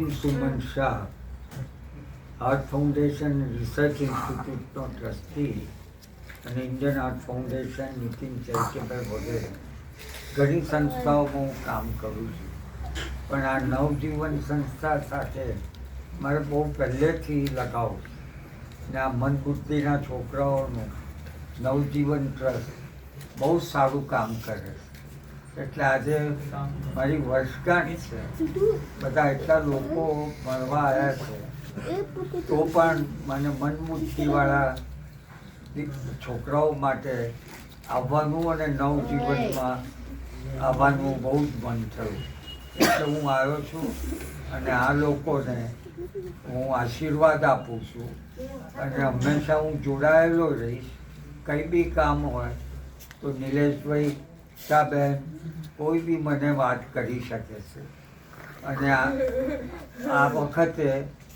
Nitin Suman Shah, art foundation research ઇન્સ્ટિટ્યૂટનો trustee અને Indian art foundation, Nitin charitable વગેરે ઘણી સંસ્થાઓમાં હું કામ કરું છું. પણ આ નવજીવન સંસ્થા સાથે મારે બહુ પહેલેથી લગાવ છે. ને આ મંદબુદ્ધિના છોકરાઓનું નવજીવન ટ્રસ્ટ બહુ સારું કામ કરે છે. એટલે આજે મારી વર્ષગાંઠ છે. બધા એટલા લોકો મળવા આવ્યા છે, તો પણ મને મનબુદ્ધિવાળા છોકરાઓ માટે આવવાનું અને નવજીવનમાં આવવાનું બહુ જ મન થયું. એટલે હું આવ્યો છું અને આ લોકોને હું આશીર્વાદ આપું છું અને હંમેશા હું જોડાયેલો રહીશ. કંઈ બી કામ હોય તો નિલેશભાઈ, બેન કોઈ બી મને વાત કરી શકે છે. અને આ વખતે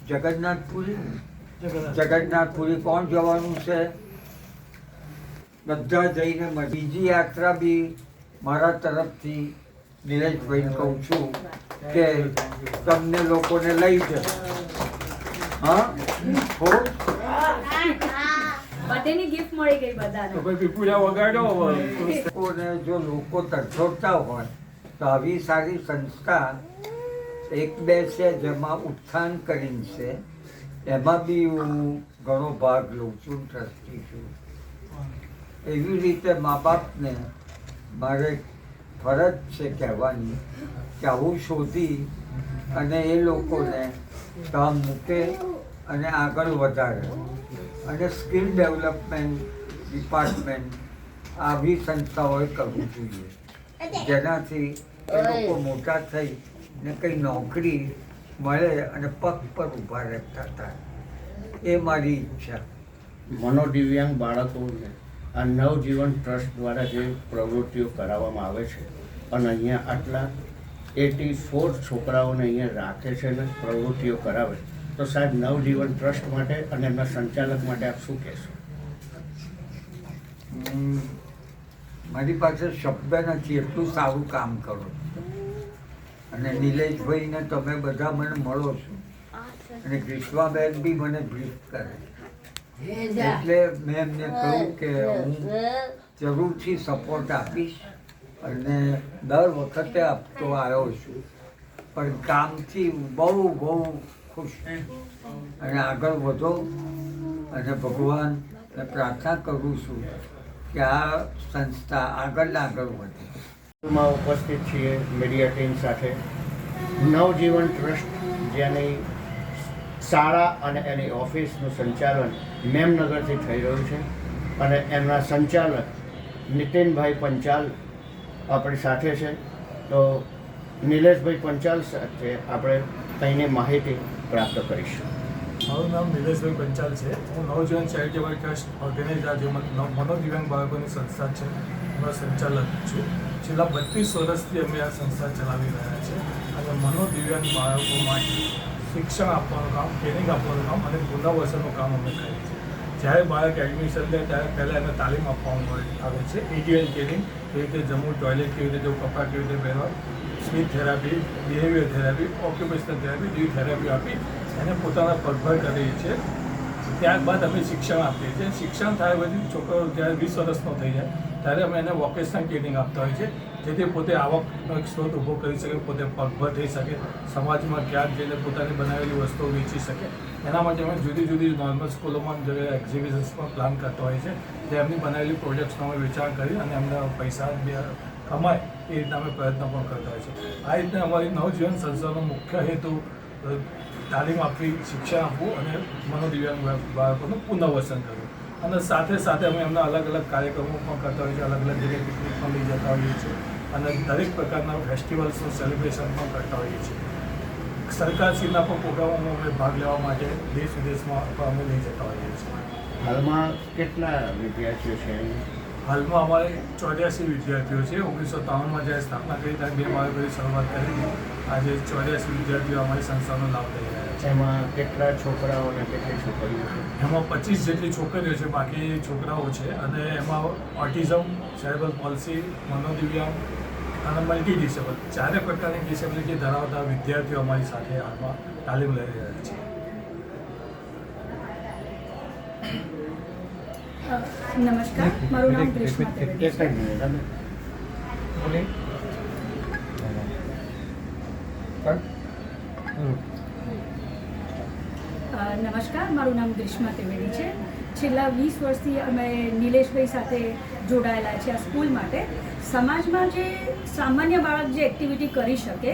જગન્નાથપુરી કોણ જવાનું છે? બધા જઈને બીજી યાત્રા બી મારા તરફથી નિલેશભાઈને કહું છું કે તમને લોકોને લઈ જશે. હા, બર્થડેની ગિફ્ટ મળી ગઈ બધાને. તો ભાઈ પીપુડા વગાડો. લોકોને જો લોકો તરછોડતા હોય તો આવી સારી સંસ્થા એક બે છે જેમાં ઉત્થાન કરીને છે, એમાં બી હું ઘણો ભાગ લઉં છું, ટ્રસ્ટી છું. એવી રીતે મા બાપને મારે ફરજ છે કહેવાની કે આવું શોધી અને એ લોકોને કામ મૂકે અને આગળ વધારે. અને સ્કિલ ડેવલપમેન્ટ ડિપાર્ટમેન્ટ આવી સંસ્થાઓએ કરવું જોઈએ, જેનાથી એ લોકો મોટા થઈ ને કંઈ નોકરી મળે અને પગ પર ઊભા રહેતા થાય. એ મારી ઈચ્છા. મનોદિવ્યાંગ બાળકોને આ નવજીવન ટ્રસ્ટ દ્વારા જે પ્રવૃત્તિઓ કરાવવામાં આવે છે અને અહીંયા આટલા 84 છોકરાઓને અહીંયા રાખે છે ને પ્રવૃત્તિઓ કરાવે, તો સાહેબ નવજીવન ટ્રસ્ટ માટે અને એમના સંચાલક માટે આપ શું કહેશો? મારી પાસે શબ્દ નથી, એટલું સારું કામ કરો. અને નિલેશભાઈને તમે બધા મને મળો છો અને ગ્રીષ્માબેન બી મને બ્રીફ કરે. એટલે મેં એમને કહ્યું કે હું જરૂરથી સપોર્ટ આપીશ અને દર વખતે આપતો આવ્યો છું. પણ કામથી બહુ બહુ ખુશ અને આગળ વધો. અને ભગવાનને પ્રાર્થના કરું છું કે આ સંસ્થા આગળ વધે. માં ઉપસ્થિત છીએ મીડિયા ટીમ સાથે. નવજીવન ટ્રસ્ટ જેની શાળા અને એની ઓફિસનું સંચાલન મેમનગરથી થઈ રહ્યું છે અને એમના સંચાલક નીતિનભાઈ પંચાલ આપણી સાથે છે. તો નિલેશભાઈ પંચાલ સાથે આપણે કંઈની માહિતી પ્રાપ્ત કરીશું. મારું નામ નિલેશભાઈ પંચાલ છે. હું નવજીવન ચેરિટેબલ ટ્રસ્ટ ઓર્ગેનાઇઝર જે મનોદિવ્યાંગ બાળકોની સંસ્થા છે એનો સંચાલક છું. છેલ્લા 32 વર્ષથી અમે આ સંસ્થા ચલાવી રહ્યા છીએ અને મનોદિવ્યાંગ બાળકો માટે શિક્ષણ આપવાનું કામ, ટ્રેનિંગ આપવાનું કામ અને પુનર્વસનનું કામ અમે કરીએ છીએ. જ્યારે બાળક એડમિશન લે ત્યારે પહેલાં એને તાલીમ આપવામાં આવે છે. EDL ટ્રેનિંગ, કેવી રીતે જમવું, ટોયલેટ કેવી રીતે જવું, કપડાં કેવી રીતે પહેરવા, speech therapy, behaviour therapy, occupational therapy જેવી થેરાપી આપી એને પોતાના પગભર કરીએ છીએ. ત્યારબાદ અમે શિક્ષણ આપીએ છીએ. શિક્ષણ થાય પછી છોકરો જ્યારે 20 વર્ષનો થઈ જાય ત્યારે અમે એને વોકેશનલ ટ્રેનિંગ આપતા હોઈએ છીએ, જેથી પોતે આવકનો એક સ્ત્રોત ઊભો કરી શકે, પોતે પગભર થઈ શકે, સમાજમાં ક્યાંક જઈને પોતાની બનાવેલી વસ્તુઓ વેચી શકે. એના માટે અમે જુદી જુદી નોર્મલ સ્કૂલોમાં એક્ઝિબિશન્સ પણ પ્લાન કરતા હોઈએ છીએ, જે એમની બનાવેલી પ્રોજેક્ટ્સનું અમે વેચાણ કરી અને એમને પૈસા કમાય એ રીતના અમે પ્રયત્ન પણ કરતા હોઈએ છીએ. આ રીતે અમારી નવજીવન સંસ્થાનો મુખ્ય હેતુ તાલીમ આપવી, શિક્ષણ આપવું અને મનોદિવ્યાંગ બાળકોનું પુનર્વસન કરવું. અને સાથે સાથે અમે એમના અલગ અલગ કાર્યક્રમો પણ કરતા હોઈએ છીએ, અલગ અલગ જગ્યાએ પિકનિક પણ લઈ જતા હોઈએ છીએ અને દરેક પ્રકારના ફેસ્ટિવલ્સનું સેલિબ્રેશન પણ કરતા હોઈએ છીએ. સરકારશ્રીના પણ પ્રોગ્રામોમાં અમે ભાગ લેવા માટે દેશ વિદેશમાં પણ અમે લઈ જતા હોઈએ છીએ. હાલમાં કેટલા વિદ્યાર્થીઓ છે? હાલમાં અમારે 84 વિદ્યાર્થીઓ છે. 1993માં જ્યારે સ્થાપના કરી ત્યારે 2 બાળકોની શરૂઆત કરી. આજે 84 વિદ્યાર્થીઓ અમારી સંસ્થાનો લાભ લઈ રહ્યા છે. એમાં કેટલા છોકરાઓ અને કેટલી છોકરીઓ છે? એમાં 25 જેટલી છોકરીઓ છે, બાકી છોકરાઓ છે. અને એમાં ઓટિઝમ, સેરેબ્રલ પોલ્સી, મનોદિવ્યાંગ અને મલ્ટી ડિસેબલ 4 પ્રકારની ડિસેબિલિટી ધરાવતા વિદ્યાર્થીઓ અમારી સાથે હાલમાં તાલીમ લઈ રહ્યા છે. નમસ્કાર, મારું નામ ગ્રીષ્મા ત્રિવેદી છે. નમસ્કાર, મારું નામ ગ્રીષ્મા ત્રિવેદી છે. છેલ્લા 20 વર્ષથી અમે નિલેશભાઈ સાથે જોડાયેલા છે આ સ્કૂલ માટે. સમાજમાં જે સામાન્ય બાળક જે એક્ટિવિટી કરી શકે,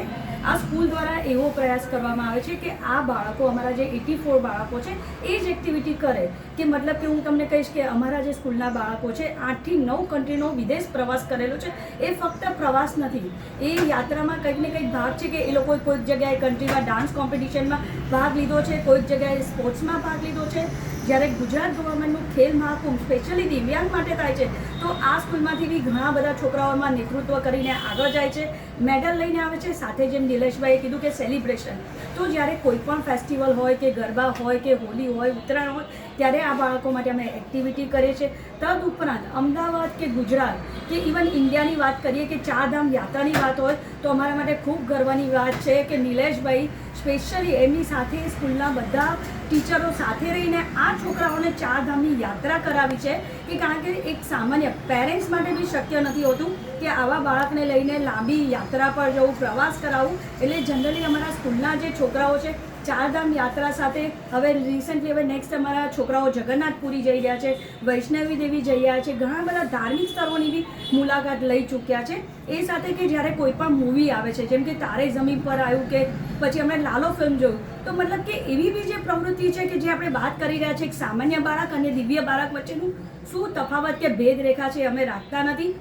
આ સ્કૂલ દ્વારા એવો પ્રયાસ કરવામાં આવે છે કે આ બાળકો, અમારા જે 84 બાળકો છે એ જ એક્ટિવિટી કરે. કે મતલબ કે હું તમને કહીશ કે અમારા જે સ્કૂલના બાળકો છે 8 થી 9 કન્ટ્રીનો વિદેશ પ્રવાસ કરેલો છે. એ ફક્ત પ્રવાસ નથી, એ યાત્રામાં કંઈક ને કંઈક ભાગ છે કે એ લોકોએ કોઈક જગ્યાએ કન્ટ્રીમાં ડાન્સ કોમ્પિટિશનમાં ભાગ લીધો છે, કોઈક જગ્યાએ સ્પોર્ટ્સમાં ભાગ લીધો છે. જ્યારે ગુજરાત ગવર્મેન્ટનું ખેલ મહાકુંભ સ્પેશિયલી દિવ્યાંગ માટે થાય છે, તો આ સ્કૂલમાંથી બી ઘણા બધા છોકરાઓમાં નેતૃત્વ કરીને આગળ જાય છે, મેડલ લઈને આવે છે. સાથે જેમ નિલેશભાઈએ કીધું કે સેલિબ્રેશન, તો જ્યારે કોઈ પણ ફેસ્ટિવલ હોય કે ગરબા હોય કે હોલી હોય, ઉત્તરાયણ હોય, ત્યારે આ બાળકો માટે અમે એક્ટિવિટી કરીએ છીએ. તદ ઉપરાંત અમદાવાદ કે ગુજરાત કે ઇવન ઇન્ડિયાની વાત કરીએ કે ચારધામ યાત્રાની વાત હોય, તો અમારા માટે ખૂબ ગર્વની વાત છે કે નિલેશભાઈ સ્પેશિયલી એમની સાથે સ્કૂલના બધા ટીચરો સાથે રહીને આ છોકરાઓને ચારધામની યાત્રા કરાવી છે. કે કારણ કે એક સામાન્ય પેરેન્ટ્સ માટે બી શક્ય નથી હોતું કે આવા બાળકને લઈને લાંબી યાત્રા પર જવું, પ્રવાસ કરાવવું. એટલે જનરલી અમારા સ્કૂલના જે છોકરાઓ છે ચારધામ યાત્રા સાથે, હવે રિસન્ટલી હવે નેક્સ્ટ અમારા છોકરાઓ જગન્નાથપુરી જઈ રહ્યા છે, વૈષ્ણવી દેવી જઈ રહ્યા છે, ઘણા બધા ધાર્મિક સ્થળોની બી મુલાકાત લઈ ચૂક્યા છે. એ સાથે કે જ્યારે કોઈ પણ મૂવી આવે છે, જેમ કે તારે જમીન પર આવ્યું કે પછી અમે લાલો ફિલ્મ જોયું, તો મતલબ કે એવી બી જે પ્રવૃત્તિ છે કે જે આપણે વાત કરી રહ્યા છીએ, એક સામાન્ય બાળક અને દિવ્ય બાળક વચ્ચેનું શું તફાવત કે ભેદરેખા છે અમે રાખતા નથી.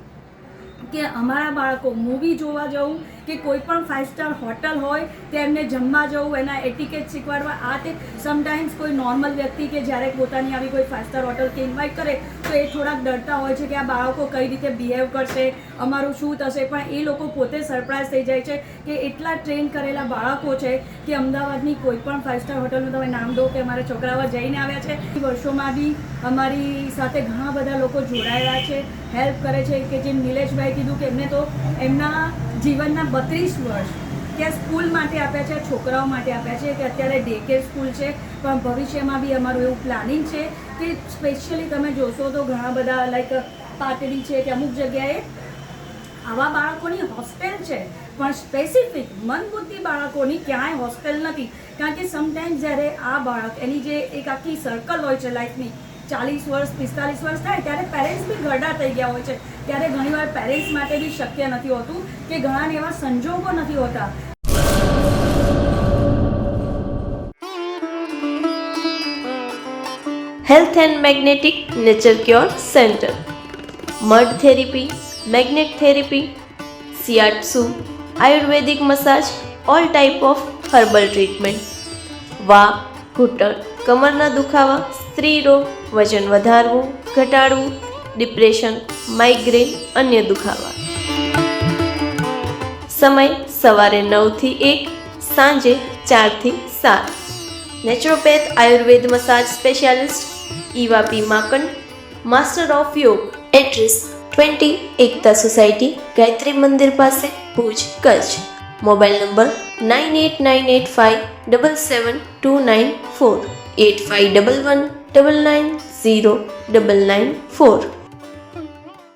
કે અમારા બાળકો મૂવી જોવા જવું કે કોઈ પણ 5 સ્ટાર હોટલ હોય તેમને જમવા જવું, એના એટિકેટ શીખવાડવા, આ તે સમટાઈમ્સ કોઈ નોર્મલ વ્યક્તિ કે જ્યારે પોતાની આવી કોઈ 5 સ્ટાર હોટલ કે ઇન્વાઇટ કરે તો એ થોડાક ડરતા હોય છે કે આ બાળકો કઈ રીતે બિહેવ કરશે, અમારું શું થશે. પણ એ લોકો પોતે સરપ્રાઈઝ થઈ જાય છે કે એટલા ટ્રેન કરેલા બાળકો છે કે અમદાવાદની કોઈ પણ 5 સ્ટાર હોટલનું તમે નામ દો કે અમારા છોકરાઓ જઈને આવ્યા છે. વર્ષોમાં બી અમારી સાથે ઘણા બધા લોકો જોડાયેલા છે, હેલ્પ કરે છે. કે જેમ નિલેશભાઈ કીધું કે એમને તો એમના જીવનના 32 વર્ષ ત્યાં સ્કૂલ માટે આપ્યા છે, છોકરાઓ માટે આપ્યા છે. કે અત્યારે ડે કેર સ્કૂલ છે, પણ ભવિષ્યમાં બી અમારું એવું પ્લાનિંગ છે કે સ્પેશિયલી તમે જોશો તો ઘણા બધા લાઈક પાટડી છે કે અમુક જગ્યાએ આવા બાળકોની હોસ્ટેલ છે, પણ સ્પેસિફિક મનબુદ્ધિ બાળકોની ક્યાંય હોસ્ટેલ નથી. કારણ કે સમટાઈમ્સ જ્યારે આ બાળક એની જે એક આખી સર્કલ હોય છે લાઈફની, 40 વર્ષ 45 વર્ષ થાય ત્યારે પેરેન્ટ્સ બી ગરડા થઈ ગયા હોય છે. ત્યારે ઘણીવાર પેરેન્ટ્સ માટે બી શક્ય નથી હોતું કે ઘણાને એવા સંજોગો નથી હોતા. Health and magnetic nature cure centre, mud therapy, magnet therapy, shiatsu, ayurvedic massage, all type of herbal treatment, વા, ઘૂંટણ, કમરના દુખાવા, સ્ત્રી રોગ, વજન વધારવું, ઘટાડવું, ડિપ્રેશન, માઇગ્રેન, અન્ય દુખાવા. સમય સવારે 9 થી 1, સાંજે 4 થી 7. Naturopath Ayurveda massage specialist Eva P માકન, master of યોગ. એડ્રેસ 20 એકતા સોસાયટી, ગાયત્રી મંદિર પાસે, ભુજ, કચ્છ. Mobile number 9898577294, 8511990994.